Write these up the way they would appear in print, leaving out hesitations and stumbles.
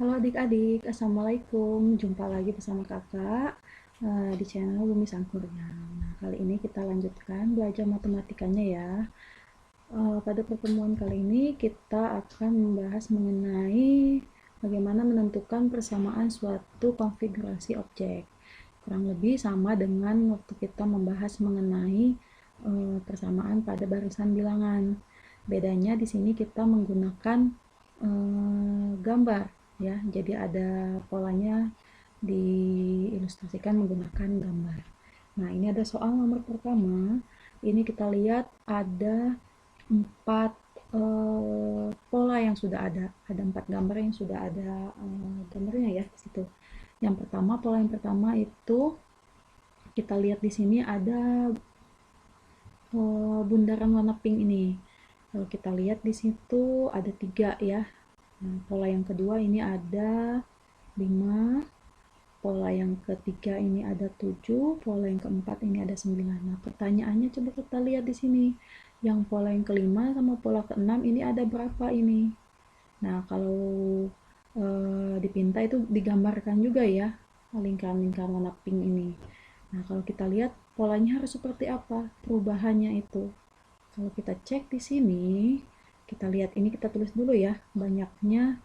Halo adik-adik, Assalamualaikum. Jumpa lagi bersama kakak di channel Bumi Sangkuriang. Nah, kali ini kita lanjutkan belajar matematikanya ya. Pada pertemuan kali ini kita akan membahas mengenai bagaimana menentukan persamaan suatu konfigurasi objek. Kurang lebih sama dengan waktu kita membahas mengenai persamaan pada barisan bilangan. Bedanya di sini kita menggunakan gambar ya, jadi ada polanya diilustrasikan menggunakan gambar. Nah, ini ada soal nomor pertama. Ini kita lihat ada 4 pola yang sudah ada 4 gambar yang sudah ada gambarnya ya di situ. Yang pertama, pola yang pertama itu kita lihat di sini ada bundaran warna pink ini. Kalau kita lihat di situ ada 3 ya. Nah, pola yang kedua ini ada 5, pola yang ketiga ini ada 7, pola yang keempat ini ada 9. Nah, pertanyaannya coba kita lihat di sini. Yang pola yang kelima sama pola keenam ini ada berapa ini? Nah, kalau dipinta itu digambarkan juga ya, lingkaran-lingkaran warna pink ini. Nah, kalau kita lihat polanya harus seperti apa perubahannya itu. Kalau kita cek di sini, kita lihat ini, kita tulis dulu ya banyaknya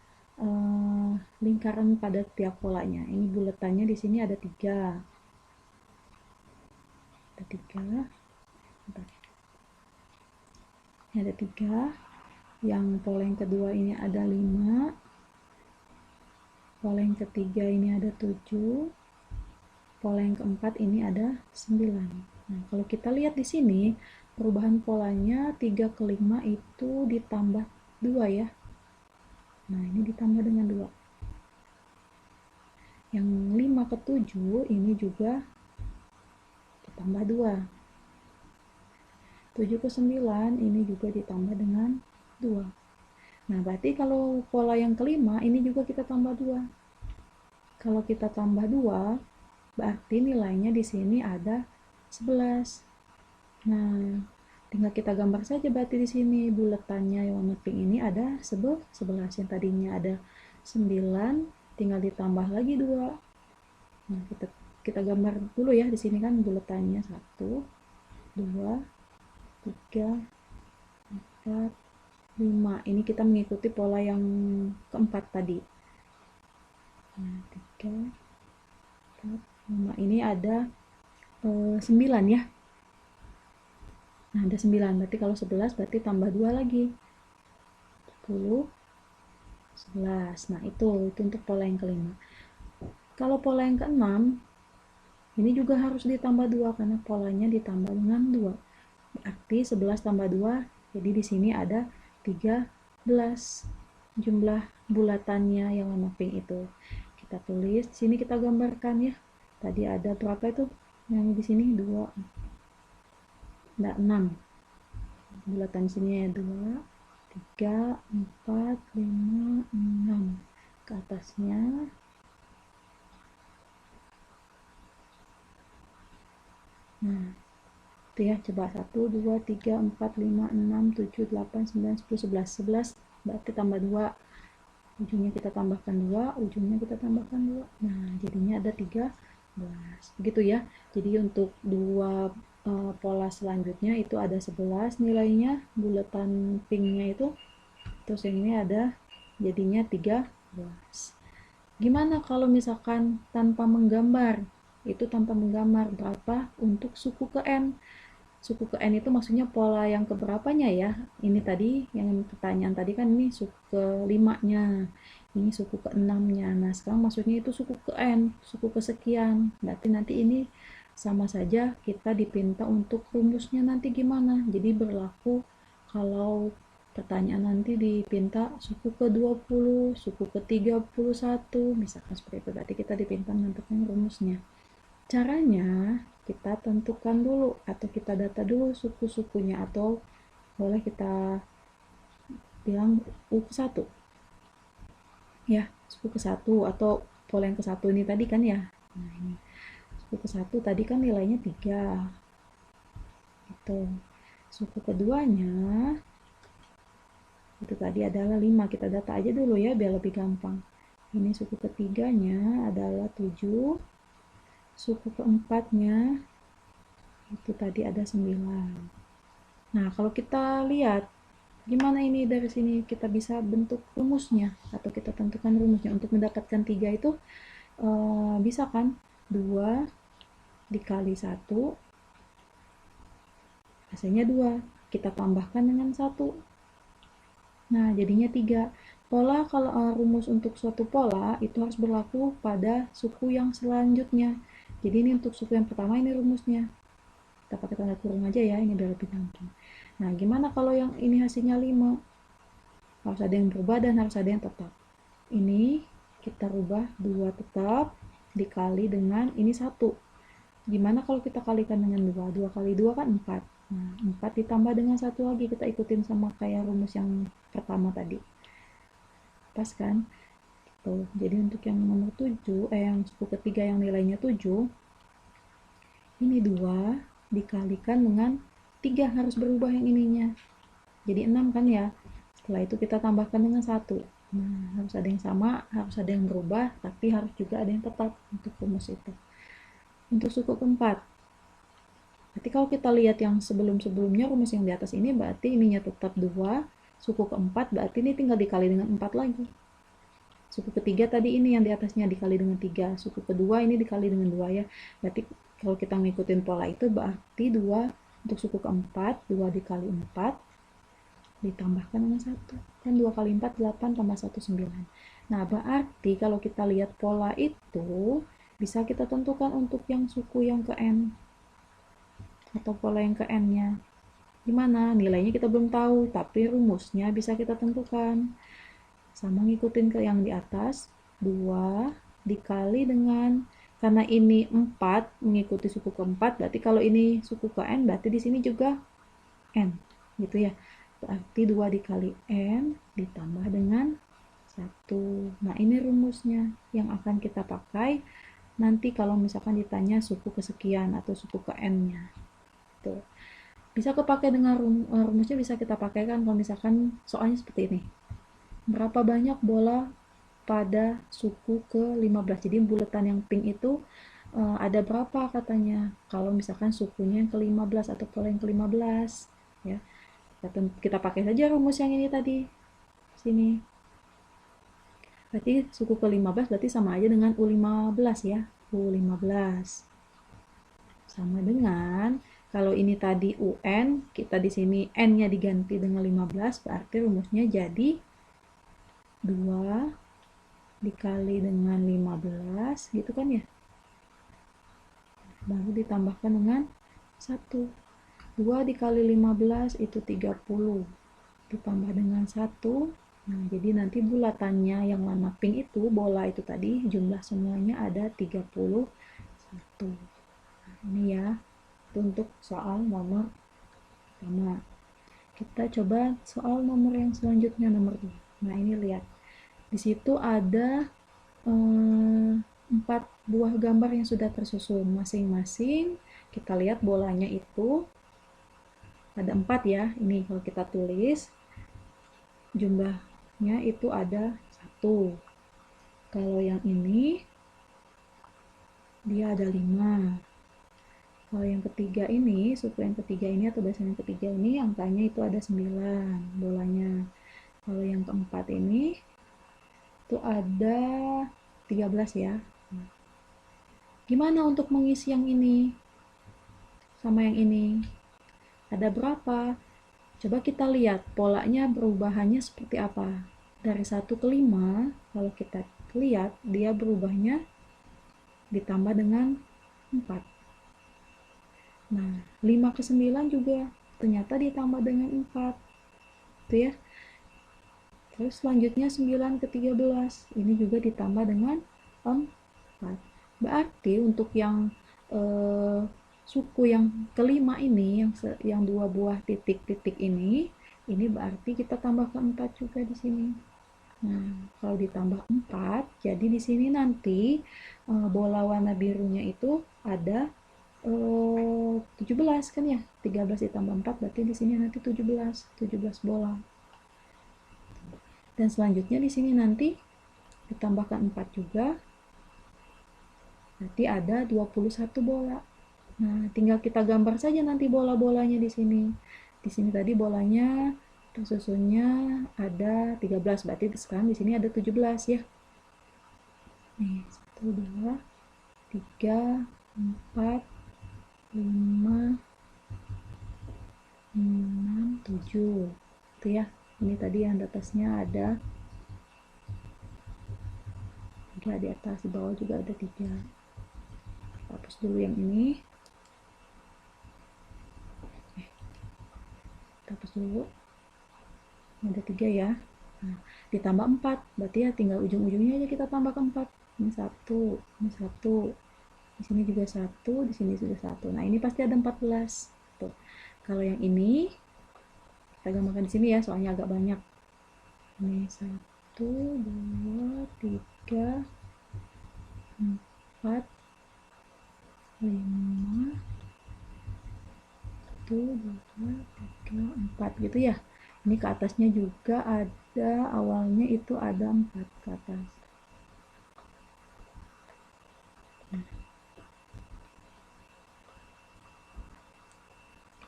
lingkaran pada tiap polanya. Ini buletannya di sini ada 3. Ada 3. Ini ada 3. Yang pola yang kedua ini ada 5. Pola yang ketiga ini ada 7. Pola yang keempat ini ada 9. Nah, kalau kita lihat di sini, perubahan polanya 3 ke 5 itu ditambah 2 ya. Nah, ini ditambah dengan 2. Yang 5 ke 7 ini juga ditambah 2. 7 ke 9 ini juga ditambah dengan 2. Nah, berarti kalau pola yang kelima ini juga kita tambah 2. Kalau kita tambah 2, berarti nilainya di sini ada 11. Nah, tinggal kita gambar saja berarti di sini buletannya yang warna pink ini ada 11. Yang tadinya ada 9 tinggal ditambah lagi 2. Nah, kita gambar dulu ya di sini kan buletannya 1, 2, 3, 4, 5. Ini kita mengikuti pola yang keempat tadi. Nah, 3, 4, 5. Ini ada 9 ya. Nah, ada 9. Berarti kalau 11 berarti tambah 2 lagi. 10, 11. Nah, itu untuk pola yang kelima. Kalau pola yang keenam, ini juga harus ditambah 2 karena polanya ditambah dengan 2. Berarti 11 tambah 2, jadi di sini ada 13 jumlah bulatannya yang warna pink itu. Kita tulis, di sini kita gambarkan ya. Tadi ada berapa itu? Yang di sini 2. Ada 6. Bulatan di sini ya 2, 3, 4, 5, 6. Ke atasnya nah, itu ya, coba 1, 2, 3, 4, 5, 6, 7, 8, 9, 10, 11. 11 berarti tambah 2. Ujungnya kita tambahkan 2, ujungnya kita tambahkan 2. Nah, jadinya ada 13. Begitu ya. Jadi untuk dua pola selanjutnya itu ada 11 nilainya, bulatan pinknya itu. Terus yang ini ada jadinya 13. Gimana kalau misalkan tanpa menggambar? Itu tanpa menggambar berapa untuk suku ke N. Suku ke N itu maksudnya pola yang keberapanya ya. Ini tadi, yang pertanyaan tadi kan ini suku ke 5-nya. Ini suku ke 6-nya. Nah, sekarang maksudnya itu suku ke N, suku kesekian. Berarti nanti ini sama saja kita dipinta untuk rumusnya nanti gimana. Jadi berlaku kalau pertanyaan nanti dipinta suku ke 20, suku ke 31, misalkan seperti itu. Berarti kita dipinta menentukan rumusnya. Caranya kita tentukan dulu atau kita data dulu suku-sukunya, atau boleh kita bilang U ke 1 ya, suku ke 1 atau pola yang ke 1 ini tadi kan ya. Nah, ini suku ke 1 tadi kan nilainya 3 gitu. Suku keduanya itu tadi adalah 5. Kita data aja dulu ya biar lebih gampang. Ini suku ketiganya adalah 7, suku keempatnya itu tadi ada 9. Nah, kalau kita lihat gimana ini dari sini kita bisa bentuk rumusnya atau kita tentukan rumusnya untuk mendapatkan 3 itu bisa kan? 2 dikali 1 hasilnya 2. Kita tambahkan dengan 1. Nah, jadinya 3. Pola kalau rumus untuk suatu pola itu harus berlaku pada suku yang selanjutnya. Jadi ini untuk suku yang pertama ini rumusnya. Kita pakai tanda kurung aja ya, ini biar lebih gampang. Nah, gimana kalau yang ini hasilnya 5? Harus ada yang berubah dan harus ada yang tetap. Ini kita rubah 2 tetap dikali dengan ini 1. Gimana kalau kita kalikan dengan 2? 2 kali 2 kan 4. Nah, 4 ditambah dengan 1 lagi, kita ikutin sama kayak rumus yang pertama tadi. Pas kan? Tuh, jadi untuk yang nomor 7, yang suku ketiga yang nilainya 7, ini 2 dikalikan dengan 3, harus berubah yang ininya. Jadi 6 kan ya? Setelah itu kita tambahkan dengan 1. Nah, harus ada yang sama, harus ada yang berubah, tapi harus juga ada yang tetap untuk rumus itu. Untuk suku keempat, berarti kalau kita lihat yang sebelum-sebelumnya rumus yang di atas ini berarti ininya tetap 2, suku keempat berarti ini tinggal dikali dengan 4 lagi. Suku ketiga tadi ini yang di atasnya dikali dengan 3, suku kedua ini dikali dengan 2 ya. Berarti kalau kita ngikutin pola itu berarti 2 untuk suku keempat, 2 dikali 4 ditambahkan dengan 1. Kan 2 kali 4 8 tambah 1 9. Nah, berarti kalau kita lihat pola itu bisa kita tentukan untuk yang suku yang ke N atau pola yang ke N-nya. Gimana? Nilainya kita belum tahu, tapi rumusnya bisa kita tentukan. Sama ngikutin ke yang di atas, 2 dikali dengan, karena ini 4 mengikuti suku keempat, berarti kalau ini suku ke N, berarti di sini juga N. Gitu ya. Berarti 2 dikali N ditambah dengan 1. Nah, ini rumusnya yang akan kita pakai nanti kalau misalkan ditanya suku kesekian atau suku ke N-nya. Tuh. Bisa kepakai dengan rumusnya, bisa kita pakai kan kalau misalkan soalnya seperti ini. Berapa banyak bola pada suku ke-15? Jadi buletan yang pink itu ada berapa katanya kalau misalkan sukunya yang ke-15 atau pola yang ke-15 ya. Kita pakai saja rumus yang ini tadi sini. Berarti suku ke-15 berarti sama aja dengan U15 ya. U15 sama dengan kalau ini tadi UN, kita di sini N-nya diganti dengan 15, berarti rumusnya jadi 2 dikali dengan 15, gitu kan ya. Baru ditambahkan dengan 1. 2 dikali 15 itu 30. Ditambah dengan 1. Nah, jadi nanti bulatannya yang warna pink itu, bola itu tadi, jumlah semuanya ada 31. Nah, ini ya, itu untuk soal nomor pertama. Kita coba soal nomor yang selanjutnya, nomor 2. Nah, ini lihat. Di situ ada 4 buah gambar yang sudah tersusun. Masing-masing kita lihat bolanya itu ada 4 ya. Ini kalau kita tulis jumlahnya itu ada 1. Kalau yang ini dia ada 5. Kalau yang ketiga ini, suku yang ketiga ini atau basan yang ketiga ini angkanya itu ada 9 bolanya. Kalau yang keempat ini itu ada 13 ya. Gimana untuk mengisi yang ini sama yang ini? Ada berapa? Coba kita lihat polanya perubahannya seperti apa. Dari 1 ke 5, kalau kita lihat dia berubahnya ditambah dengan 4. Nah, 5 ke 9 juga ternyata ditambah dengan 4. Itu ya. Terus selanjutnya 9 ke 13. Ini juga ditambah dengan 4. Berarti untuk yang suku yang kelima ini, yang 2 buah titik-titik ini berarti kita tambahkan 4 juga di sini. Nah, kalau ditambah 4, jadi di sini nanti bola warna birunya itu ada 17 kan ya. 13 ditambah 4 berarti di sini nanti 17 bola. Dan selanjutnya di sini nanti ditambahkan 4 juga, berarti ada 21 bola. Nah, tinggal kita gambar saja nanti bola-bolanya di sini. Di sini tadi bolanya tersusunnya ada 13, berarti sekarang di sini ada 17 ya. Nih, 1, 2, 3, 4, 5, 6, 7. Itu ya. Ini tadi yang di atasnya ada 3 di atas, di bawah juga ada 3. Hapus dulu yang ini. Hapus dulu. Ini ada 3 ya. Nah, ditambah 4, berarti ya tinggal ujung-ujungnya aja kita tambah ke 4. Ini 1, ini 1. Di sini juga 1, di sini juga 1. Nah, ini pasti ada 14. Tuh. Kalau yang ini kita gambarkan di sini ya, soalnya agak banyak. Ini 1, 2, 3, 4, 5, 1, 2, 3, 4 gitu ya. Ini ke atasnya juga ada, awalnya itu ada 4 ke atas.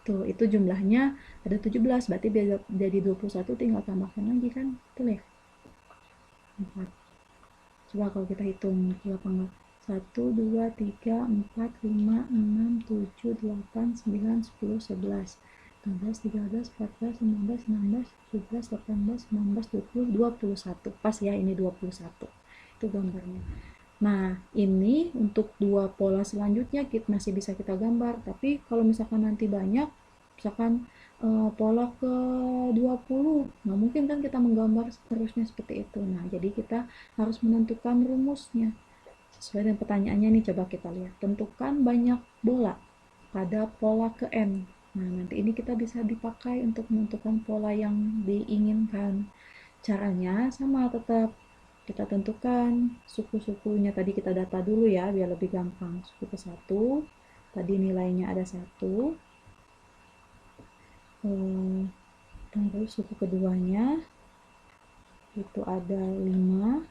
Tuh, itu jumlahnya ada 17, berarti jadi 21, tinggal tambahkan lagi kan, betul ya? 4. Coba kalau kita hitung, berapa enggak? 1, 2, 3, 4, 5, 6, 7, 8, 9, 10, 11, 12, 13, 14, 15, 16, 17, 18, 19, 20, 21. Pas ya, ini 21. Itu gambarnya. Nah, ini untuk dua pola selanjutnya kita masih bisa kita gambar, tapi kalau misalkan nanti banyak, misalkan pola ke 20, nah mungkin kan kita menggambar seterusnya seperti itu. Nah, jadi kita harus menentukan rumusnya. Sesuai dengan pertanyaannya nih, coba kita lihat. Tentukan banyak bola pada pola ke N. Nah, nanti ini kita bisa dipakai untuk menentukan pola yang diinginkan. Caranya sama tetap, kita tentukan suku-sukunya, tadi kita data dulu ya biar lebih gampang. Suku ke 1 tadi nilainya ada 1, terus suku keduanya itu ada 5,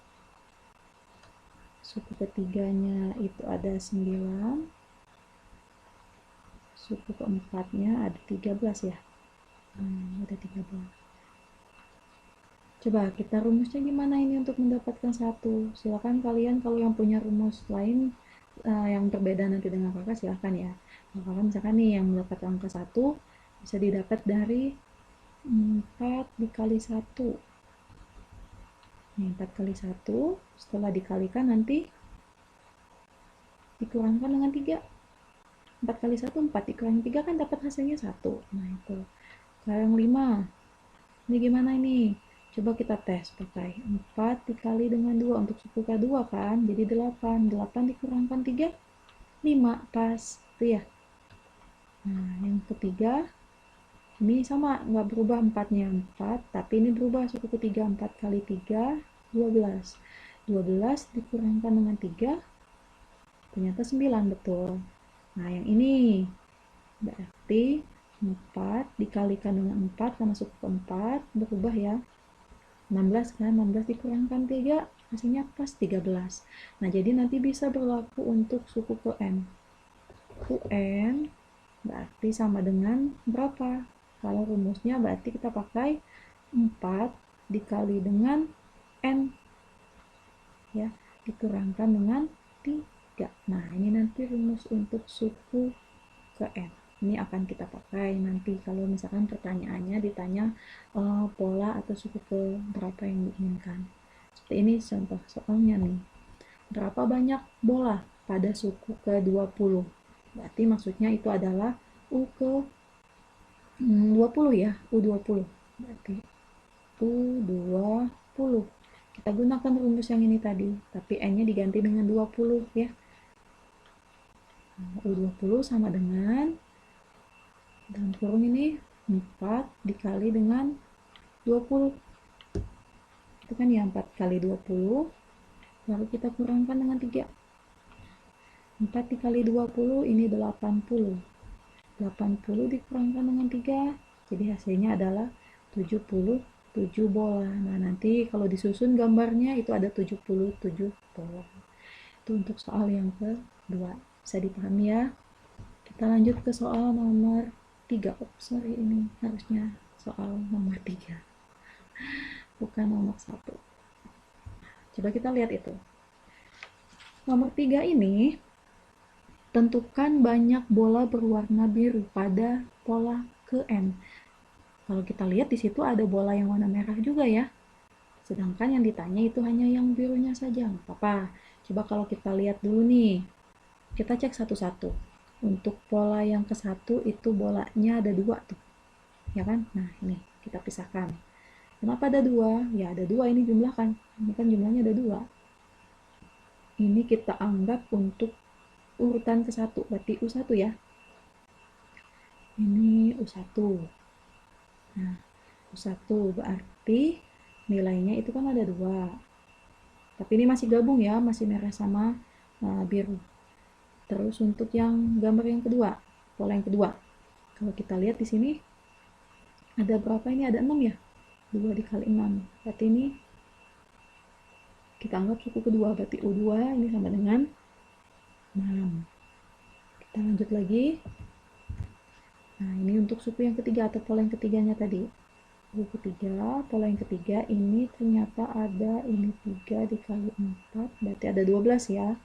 suku ketiganya itu ada 9, suku keempatnya ada 13 ya. Ada 13. Coba kita rumusnya gimana ini untuk mendapatkan 1. Silakan kalian kalau yang punya rumus lain yang berbeda nanti dengan kakak silakan ya. Kalau kakak misalkan nih yang mendapat angka 1 bisa didapat dari 4 dikali 1. Nih, 4 kali 1 setelah dikalikan nanti dikurangkan dengan 3. 4 kali 1 4 dikurangi 3 kan dapat hasilnya 1. Nah, itu. Kalau yang 5. Ini gimana ini? Coba kita tes pakai 4 dikali dengan 2 untuk suku kedua kan, jadi 8. 8 dikurangkan 3, 5, pas. Itu ya. Nah, yang ketiga, ini sama, nggak berubah 4-nya 4, tapi ini berubah suku ketiga, 4 kali 3, 12. 12 dikurangkan dengan 3, ternyata 9, betul. Nah, yang ini, berarti 4 dikalikan dengan 4, karena suku keempat, berubah ya. 16 kan, 16 dikurangkan 3 hasilnya pas 13. Nah, jadi nanti bisa berlaku untuk suku ke N. UN berarti sama dengan berapa? Kalau rumusnya berarti kita pakai 4 dikali dengan N ya, dikurangkan dengan 3. Nah, ini nanti rumus untuk suku ke N. Ini akan kita pakai nanti kalau misalkan pertanyaannya ditanya pola atau suku ke berapa yang diinginkan. Seperti ini contoh soalnya nih. Berapa banyak bola pada suku ke 20? Berarti maksudnya itu adalah U ke 20 ya, U20. Berarti U20. Kita gunakan rumus yang ini tadi, tapi N-nya diganti dengan 20 ya. U20 sama dengan dalam kurung ini 4 dikali dengan 20. Itu kan ya 4 kali 20. Lalu kita kurangkan dengan 3. 4 dikali 20 ini 80. 80 dikurangkan dengan 3. Jadi hasilnya adalah 78. 7 bola. Nah, nanti kalau disusun gambarnya itu ada 77 bola. Itu untuk soal yang kedua. Bisa dipahami ya? Kita lanjut ke soal nomor 3. Oh, sorry, ini harusnya soal nomor 3. Bukan nomor 1. Coba kita lihat itu. Nomor 3 ini, tentukan banyak bola berwarna biru pada pola ke N. Kalau kita lihat di situ ada bola yang warna merah juga ya. Sedangkan yang ditanya itu hanya yang birunya saja. Nggak apa-apa. Coba kalau kita lihat dulu nih. Kita cek satu-satu. Untuk pola yang ke-1 itu bolanya ada 2 tuh. Ya kan? Nah, ini kita pisahkan. Kenapa ada 2? Ya ada 2 ini jumlahkan. Ini kan jumlahnya ada 2. Ini kita anggap untuk urutan ke-1. Berarti U1 ya. Ini U1. Nah, U1 berarti nilainya itu kan ada 2. Tapi ini masih gabung ya, masih merah sama biru. Terus untuk yang gambar yang kedua, pola yang kedua. Kalau kita lihat di sini ada berapa ini? Ada 6 ya? 2 dikali 6. Berarti ini kita anggap suku kedua. Berarti U2 ini sama dengan 6. Kita lanjut lagi. Nah, ini untuk suku yang ketiga atau pola yang ketiganya tadi. Suku ketiga, pola yang ketiga ini ternyata ada ini 3 dikali 4, berarti ada 12 ya.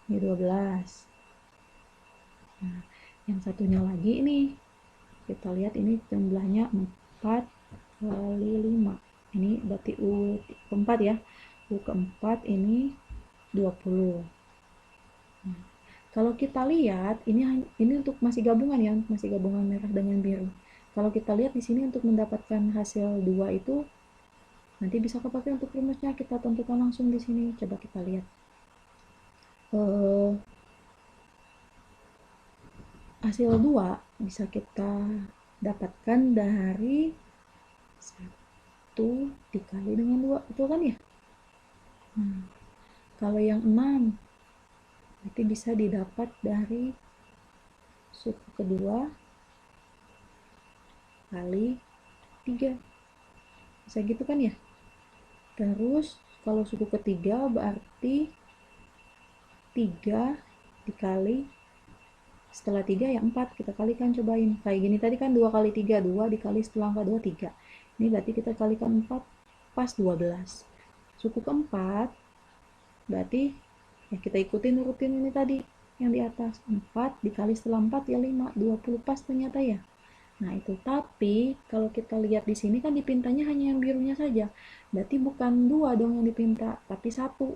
Ini 12. Nah, yang satunya lagi ini, kita lihat ini jumlahnya 4 kali 5. Ini berarti U keempat ya. U keempat ini 20. Nah, kalau kita lihat ini untuk masih gabungan ya, masih gabungan merah dengan biru. Kalau kita lihat di sini untuk mendapatkan hasil 2 itu nanti bisa kepakai untuk rumusnya, kita tentukan langsung di sini. Coba kita lihat. Hasil 2 bisa kita dapatkan dari 1 dikali dengan 2, betul kan ya? Kalau yang 6 berarti bisa didapat dari suku kedua kali 3. Bisa gitu kan ya? Terus kalau suku ketiga berarti 3 dikali, setelah 3 ya 4, kita kalikan, cobain. Kayak gini tadi kan 2 kali 3, 2 dikali setelah angka 2, 3. Ini berarti kita kalikan 4, pas 12. Suku keempat berarti ya kita ikutin rutin ini tadi yang di atas, 4 dikali setelah 4 ya 5, 20 pas ternyata ya. Nah itu, tapi kalau kita lihat di sini kan dipintanya hanya yang birunya saja, berarti bukan 2 dong yang dipinta, tapi 1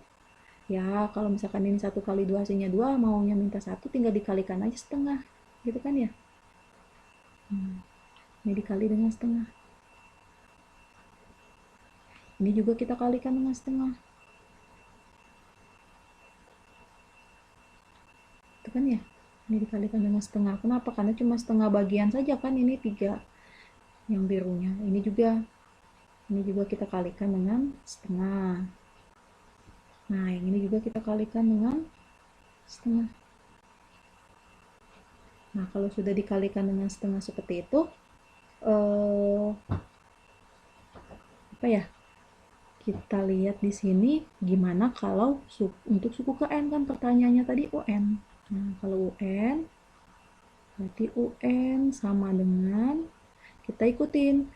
ya. Kalau misalkan ini 1 kali 2 hasilnya 2, maunya minta 1, tinggal dikalikan aja setengah gitu kan ya. Ini dikali dengan setengah, ini juga kita kalikan dengan setengah. Itu kan ya, ini dikalikan dengan setengah. Kenapa? Karena cuma setengah bagian saja kan, ini 3 yang birunya. Ini juga kita kalikan dengan setengah. Nah, yang ini juga kita kalikan dengan setengah. Nah, kalau sudah dikalikan dengan setengah seperti itu, apa ya? Kita lihat di sini gimana kalau untuk suku ke N, kan pertanyaannya tadi UN. Nah, kalau UN berarti UN sama dengan, kita ikutin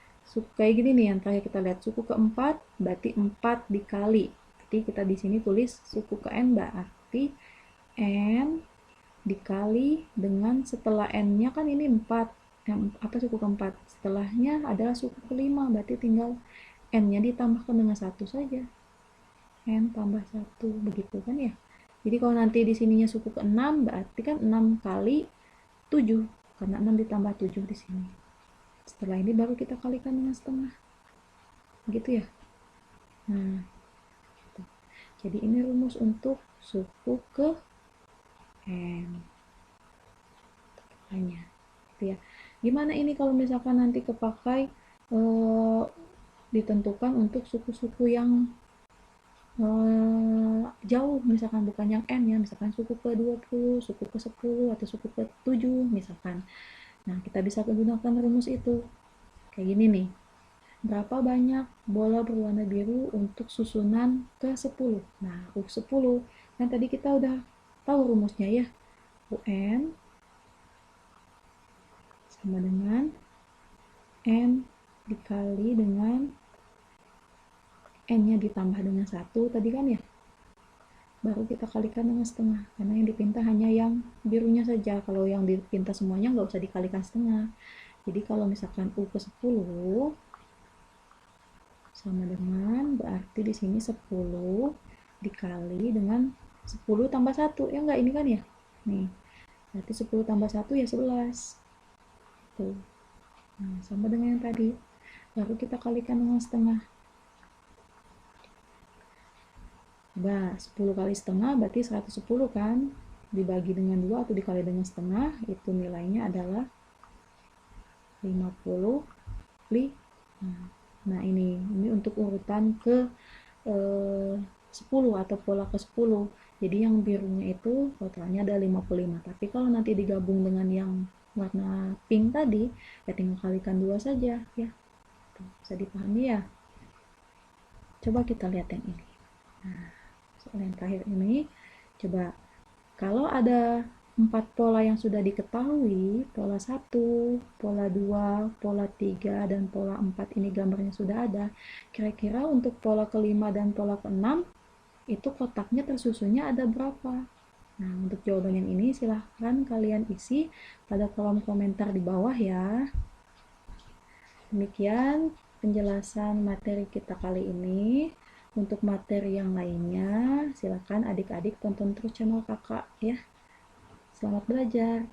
kayak gini nih, yang terakhir kita lihat suku keempat berarti 4 dikali, jadi kita di sini tulis suku ke N berarti N dikali dengan, setelah N-nya kan ini 4, apa suku keempat, setelahnya adalah suku kelima, berarti tinggal N-nya ditambahkan dengan 1 saja, N tambah 1, begitu kan ya. Jadi kalau nanti di sininya suku ke-6 berarti kan 6 kali 7, karena 6 ditambah 7 di sini. Setelah ini baru kita kalikan dengan setengah. Gitu ya. Nah, gitu. Jadi ini rumus untuk suku ke N. Tanya. Gitu ya. Gimana ini kalau misalkan nanti kepakai ditentukan untuk suku-suku yang jauh, misalkan bukan yang N ya, misalkan suku ke-20, suku ke-10, atau suku ke-7 misalkan. Nah, kita bisa menggunakan rumus itu. Kayak gini nih. berapa banyak bola berwarna biru untuk susunan ke-10. Nah, U10. Kan tadi kita udah tahu rumusnya ya. UN sama dengan N dikali dengan N-nya ditambah dengan 1 tadi kan ya. Baru kita kalikan dengan setengah. Karena yang dipinta hanya yang birunya saja. Kalau yang dipinta semuanya nggak usah dikalikan setengah. Jadi kalau misalkan U ke 10 sama dengan berarti di sini 10 dikali dengan 10 tambah 1. Ya enggak ini kan ya? Nih. Berarti 10 tambah 1 ya 11. Tuh. Nah, sama dengan yang tadi. Baru kita kalikan dengan setengah. Nah, 10 kali setengah berarti 110 kan? Dibagi dengan 2 atau dikali dengan setengah, itu nilainya adalah 55. Nah, ini untuk urutan ke 10 atau pola ke 10. Jadi yang birunya itu totalnya ada 55. Tapi kalau nanti digabung dengan yang warna pink tadi, ya tinggal kalikan 2 saja ya. Tuh, bisa dipahami ya. Coba kita lihat yang ini. Nah, soal yang terakhir ini, coba kalau ada 4 pola yang sudah diketahui, pola 1, pola 2, pola 3, dan pola 4 ini gambarnya sudah ada, kira-kira untuk pola kelima dan pola keenam, itu kotaknya tersusunnya ada berapa? Nah, untuk jawaban yang ini silahkan kalian isi pada kolom komentar di bawah ya. Demikian penjelasan materi kita kali ini. Untuk materi yang lainnya, silakan adik-adik tonton terus channel kakak ya. Selamat belajar.